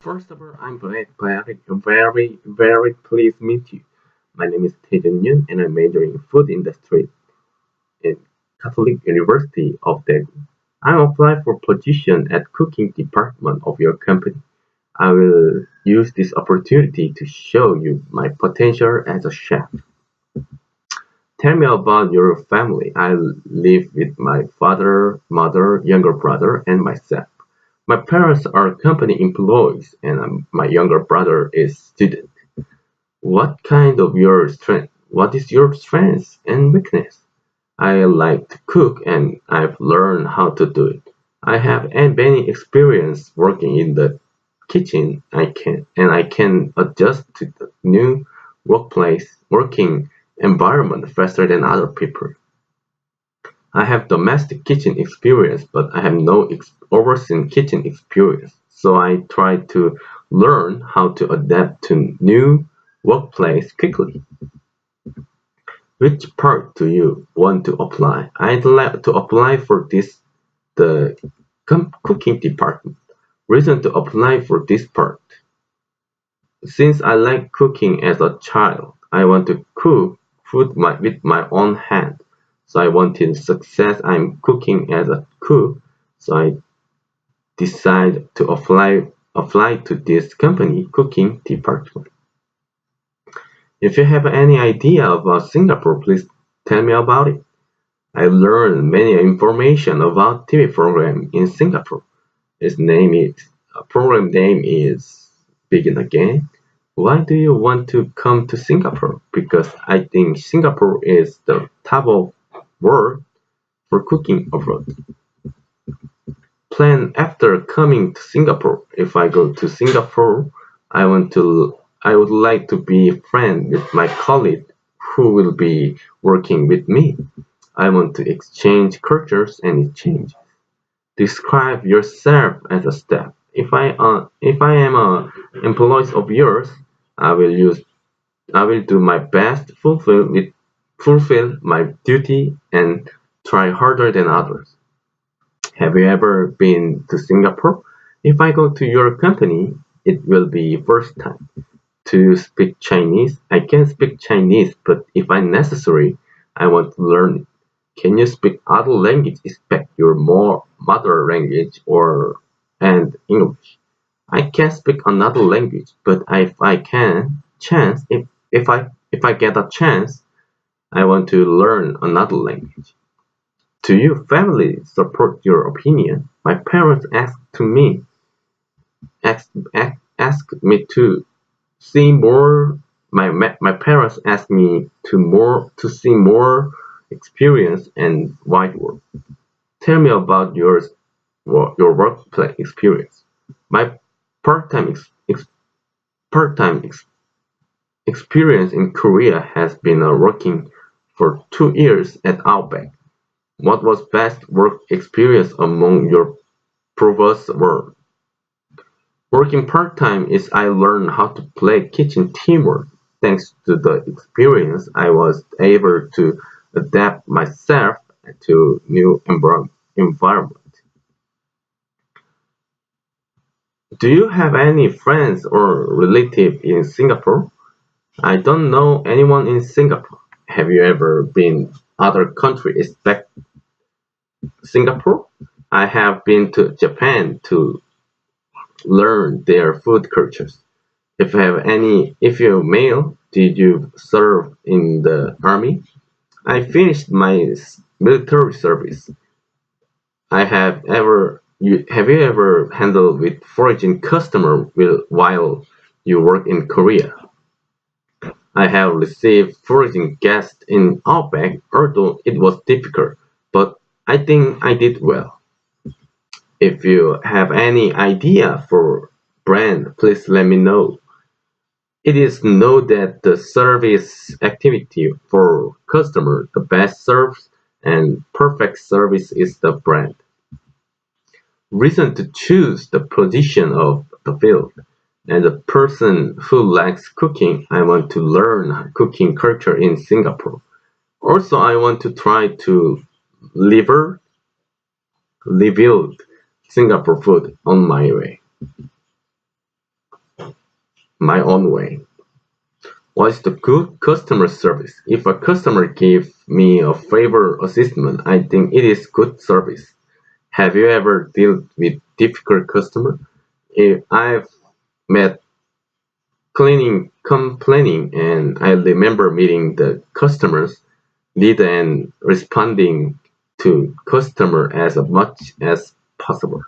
First of all, I'm very pleased to meet you. My name is Taejun Yun, and I major in food industry in Catholic University of Daegu. I'm applying for position at cooking department of your company. I will use this opportunity to show you my potential as a chef. Tell me about your family. I live with my father, mother, younger brother, and myself. My parents are company employees, and my younger brother is student. What is your strength and weakness? I like to cook and I've learned how to do it. I have many experience working in the kitchen. I can adjust to the new working environment faster than other people. I have domestic kitchen experience, but I have no overseas kitchen experience. So I try to learn how to adapt to new workplace quickly. Which part do you want to apply? I'd like to apply for the cooking department. Reason to apply for this part. Since I like cooking as a child, I want to cook with my own hand. So I wanted success. I'm cooking as a cook. So I decided to apply to this company cooking department. If you have any idea about Singapore, please tell me about it. I learned many information about TV program in Singapore. Its name is program name is Begin Again. Why do you want to come to Singapore? Because I think Singapore is the top of world for cooking abroad. Plan after coming to Singapore. If I go to Singapore, I would like to be a friend with my colleague who will be working with me. I want to exchange cultures and exchange. Describe yourself as a staff. If I am a employee of yours, I will use I will do my best to fulfill my duty and try harder than others. Have you ever been to Singapore? If I go to your company, it will be first time. To speak Chinese, I can speak Chinese, but if I necessary, I want to learn it. Can you speak other language except your more mother language or and English? I can speak another language, but if I get a chance, I want to learn another language. Do your family support your opinion? My parents asked me to see more. My parents asked me to see more experience and wide world. Tell me about your workplace experience. My part-time ex, ex, part-time experience in Korea has been working for 2 years at Outback. What was best work experience among your previous work? Working part-time is I learned how to play kitchen teamwork. Thanks to the experience, I was able to adapt myself to new environment. Do you have any friends or relative in Singapore? I don't know anyone in Singapore. Have you ever been other country except Singapore? I have been to Japan to learn their food cultures. If you're male, did you serve in the army? I finished my military service. Have you ever handled with foreign customer while you work in Korea? I have received foreign guests in Outback, although it was difficult, but I think I did well. If you have any idea for brand, please let me know. It is known that the service activity for customer, the best serves and perfect service is the brand. Reason to choose the position of the field. As a person who likes cooking, I want to learn cooking culture in Singapore. Also, I want to try to liver revealed Singapore food on my way. my own way. What is the good customer service? If a customer gives me a favor assessment, I think it is good service. Have you ever dealt with difficult customer? If I've met cleaning complaining and I remember meeting the customers lead and responding to customer as much as possible.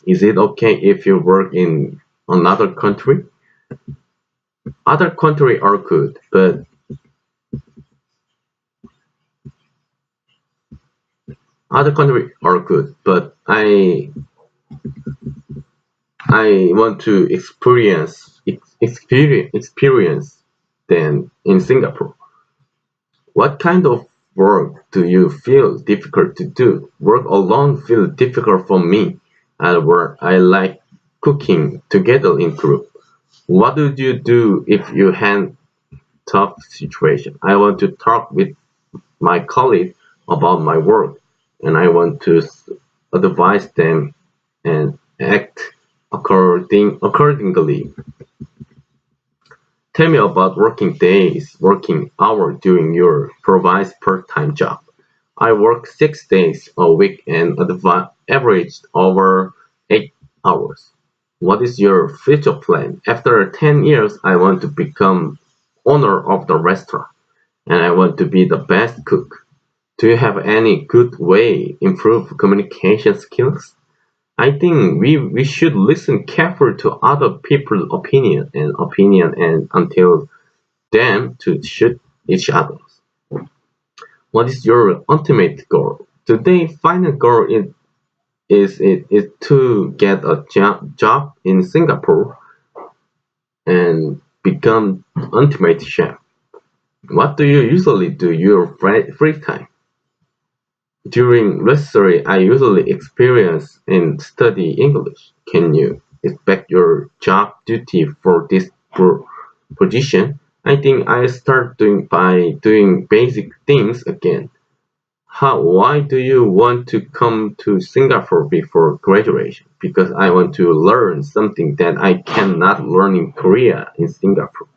Is it okay if you work in another country? Other countries are good, but other countries are good, but I want to experience them in Singapore. What kind of work do you feel difficult to do? Work alone feels difficult for me. At work, I like cooking together in group. What do you do if you have tough situation? I want to talk with my colleague about my work, and I want to advise them and act accordingly. Tell me about working days, working hours during your provides part-time job. I work 6 days a week and average over 8 hours. What is your future plan? After 10 years, I want to become owner of the restaurant and I want to be the best cook. Do you have any good way improve communication skills? I think we should listen carefully to other people's opinion and until them to shoot each other. What is your ultimate goal? Today, final goal is to get a job in Singapore and become ultimate chef. What do you usually do your free time? During luxury, I usually experience and study English. Can you expect your job duty for this position? I think I start doing by doing basic things again. Why do you want to come to Singapore before graduation? Because I want to learn something that I cannot learn in Korea in Singapore.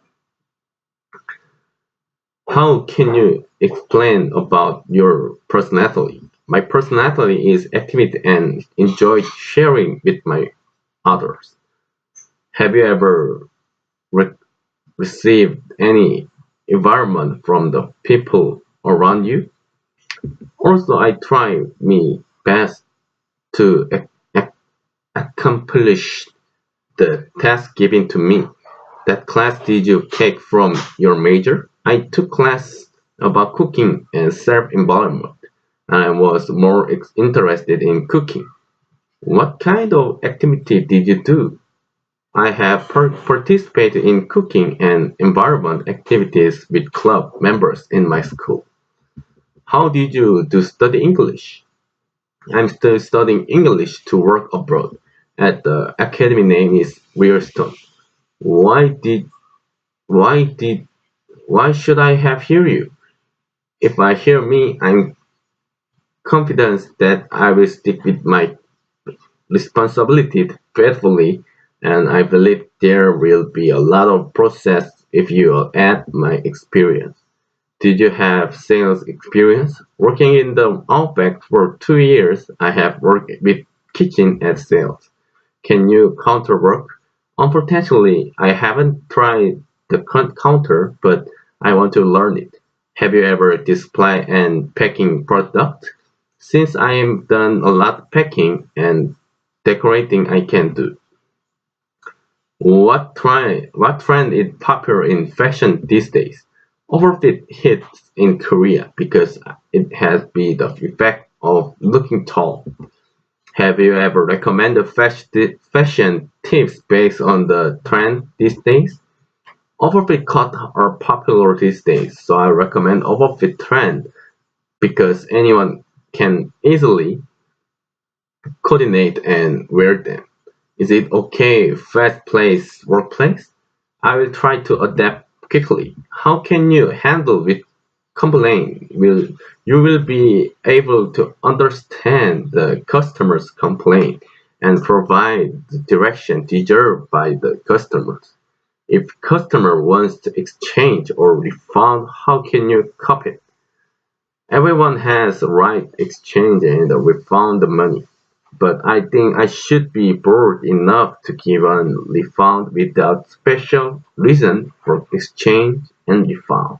How can you explain about your personality? My personality is active and enjoy sharing with my others. Have you ever re- received any environment from the people around you? Also, I try my best to accomplish the task given to me. That class did you take from your major? I took class about cooking and self-environment, and I was more interested in cooking. What kind of activity did you do? I have participated in cooking and environment activities with club members in my school. How did you do study English? I'm still studying English to work abroad. At the academy name is Weirstone. Why did why did why should I have hear you? If I hear me, I'm confident that I will stick with my responsibility faithfully, and I believe there will be a lot of process if you add my experience. Did you have sales experience? Working in the Outback for 2 years, I have worked with kitchen and sales. Can you counter work? Unfortunately, I haven't tried the counter, but I want to learn it. Have you ever display and packing product? Since I am done a lot packing and decorating I can do. What trend is popular in fashion these days? Overfit hits in Korea because it has been the effect of looking tall. Have you ever recommended fashion tips based on the trend these days? Overfit cuts are popular these days, so I recommend overfit trend because anyone can easily coordinate and wear them. Is it okay fast place workplace? I will try to adapt quickly. How can you handle with complaint? You will be able to understand the customer's complaint and provide the direction deserved by the customers. If customer wants to exchange or refund, how can you cop it? Everyone has the right to exchange and refund the money, but I think I should be bold enough to give a refund without special reason for exchange and refund.